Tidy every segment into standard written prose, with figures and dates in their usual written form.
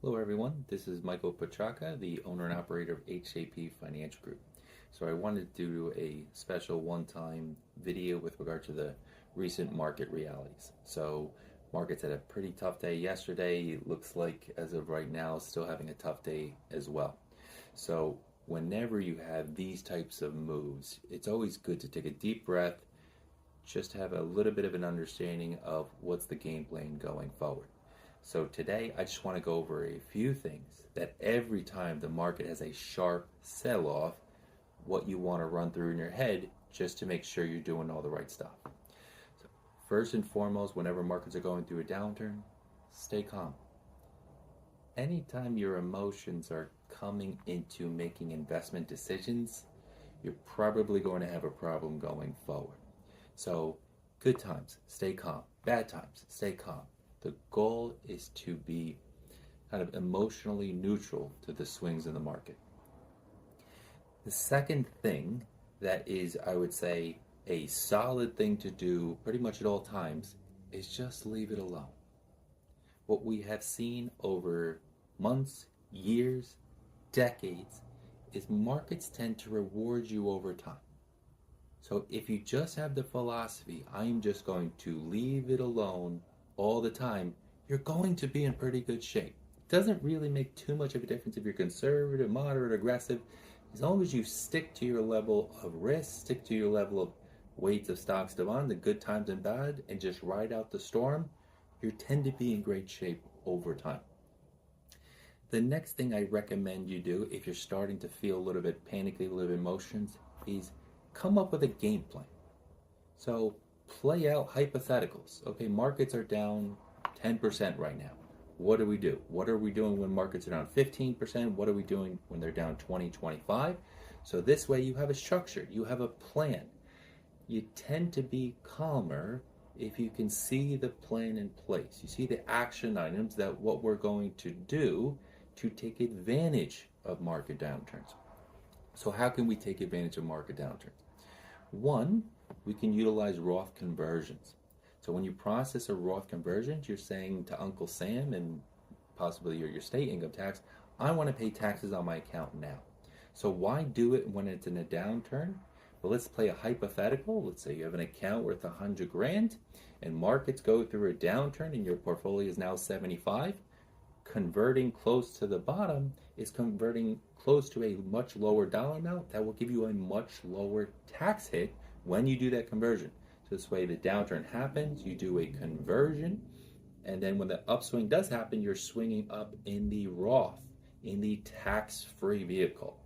Hello everyone, this is Michael Petraka, the owner and operator of HJP Financial Group. So I wanted to do a special one-time video with regard to the recent market realities. So markets had a pretty tough day yesterday. It looks like as of right now still having a tough day as well. So whenever you have these types of moves, it's always good to take a deep breath, just have a little bit of an understanding of what's the game plan going forward. So today I just want to go over a few things that every time the market has a sharp sell-off, what you want to run through in your head just to make sure you're doing all the right stuff. So first and foremost, whenever markets are going through a downturn, stay calm. Anytime your emotions are coming into making investment decisions, you're probably going to have a problem going forward. So good times, stay calm. Bad times, stay calm. The goal is to be kind of emotionally neutral to the swings in the market. The second thing that is, I would say, a solid thing to do pretty much at all times is just leave it alone. What we have seen over months, years, decades is markets tend to reward you over time. So if you just have the philosophy, I'm just going to leave it alone all the time, you're going to be in pretty good shape. It doesn't really make too much of a difference if you're conservative, moderate, aggressive. As long as you stick to your level of risk, stick to your level of weights of stocks to bond, the good times and bad, and just ride out the storm, you tend to be in great shape over time. The next thing I recommend you do if you're starting to feel a little bit panicky, a little bit emotions, is come up with a game plan. So play out hypotheticals. Okay, markets are down 10% right now. What do we do? What are we doing when markets are down 15%? What are we doing when they're down 20, 25? So this way you have a structure, you have a plan. You tend to be calmer if you can see the plan in place. You see the action items that what we're going to do to take advantage of market downturns. So how can we take advantage of market downturns? One, we can utilize Roth conversions. So when you process a Roth conversion, you're saying to Uncle Sam and possibly your state income tax, I want to pay taxes on my account now. So why do it when it's in a downturn? Well, let's play a hypothetical. Let's say you have an account worth 100 grand and markets go through a downturn and your portfolio is now 75. Converting close to the bottom is converting close to a much lower dollar amount that will give you a much lower tax hit when you do that conversion. So this way the downturn happens, you do a conversion, and then when the upswing does happen, you're swinging up in the Roth, in the tax-free vehicle.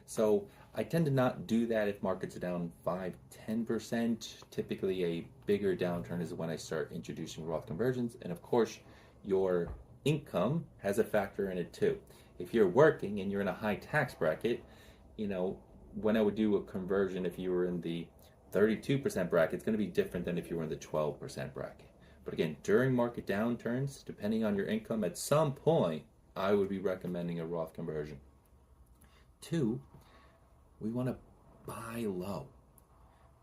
So I tend to not do that if markets are down 5, 10%. Typically a bigger downturn is when I start introducing Roth conversions. And of course, your income has a factor in it too. If you're working and you're in a high tax bracket, when I would do a conversion, if you were in the 32% bracket, it's going to be different than if you were in the 12% bracket. But again, during market downturns, depending on your income, at some point, I would be recommending a Roth conversion. Two, we want to buy low.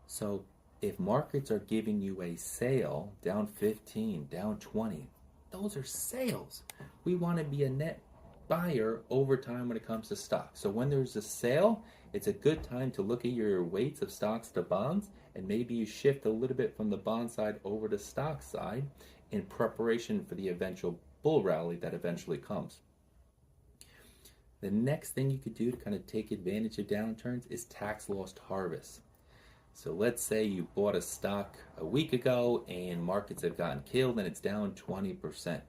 So if markets are giving you a sale, down 15, down 20, those are sales. We want to be a net buyer over time when it comes to stocks. So when there's a sale, it's a good time to look at your weights of stocks to bonds, and maybe you shift a little bit from the bond side over to stock side in preparation for the eventual bull rally that eventually comes. The next thing you could do to kind of take advantage of downturns is tax loss harvest. So let's say you bought a stock a week ago and markets have gotten killed and it's down 20%.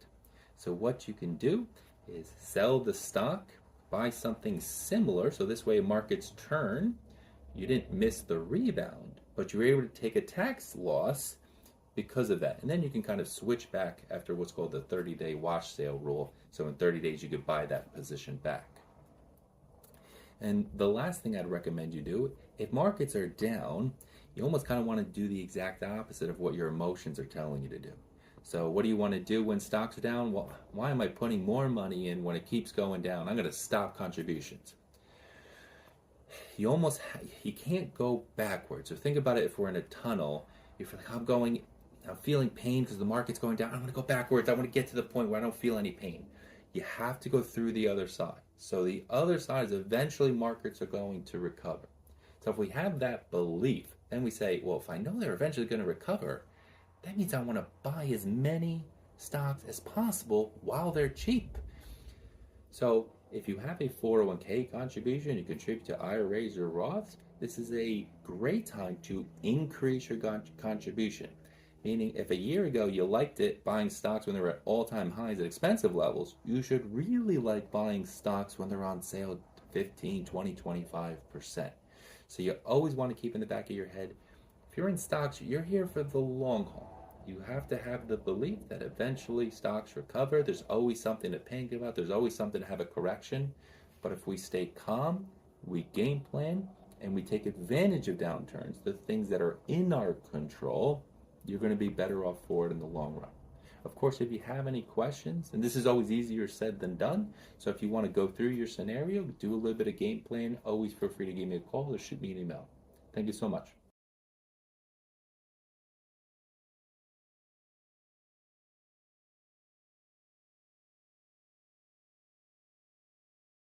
So what you can do is sell the stock, buy something similar, so this way markets turn, you didn't miss the rebound, but you were able to take a tax loss because of that. And then you can kind of switch back after what's called the 30-day wash sale rule. So in 30 days you could buy that position back. And the last thing I'd recommend you do, if markets are down, you almost kind of want to do the exact opposite of what your emotions are telling you to do. So what do you want to do when stocks are down? Well, why am I putting more money in when it keeps going down? I'm going to stop contributions. You can't go backwards. So think about it, if we're in a tunnel, you feel like I'm feeling pain because the market's going down. I'm going to go backwards. I want to get to the point where I don't feel any pain. you have to go through the other side. So the other side is eventually markets are going to recover. So if we have that belief, then we say, well, if I know they're eventually going to recover, that means I want to buy as many stocks as possible while they're cheap. So if you have a 401k contribution, you contribute to IRAs or Roths, this is a great time to increase your contribution. Meaning, if a year ago you liked it buying stocks when they were at all-time highs at expensive levels, you should really like buying stocks when they're on sale 15, 20, 25%. So you always want to keep in the back of your head, if you're in stocks, you're here for the long haul. You have to have the belief that eventually stocks recover. There's always something to panic about. There's always something to have a correction. But if we stay calm, we game plan, and we take advantage of downturns, the things that are in our control, you're going to be better off for it in the long run. Of course, if you have any questions, and this is always easier said than done, so if you want to go through your scenario, do a little bit of game plan, always feel free to give me a call or shoot me an email. Thank you so much.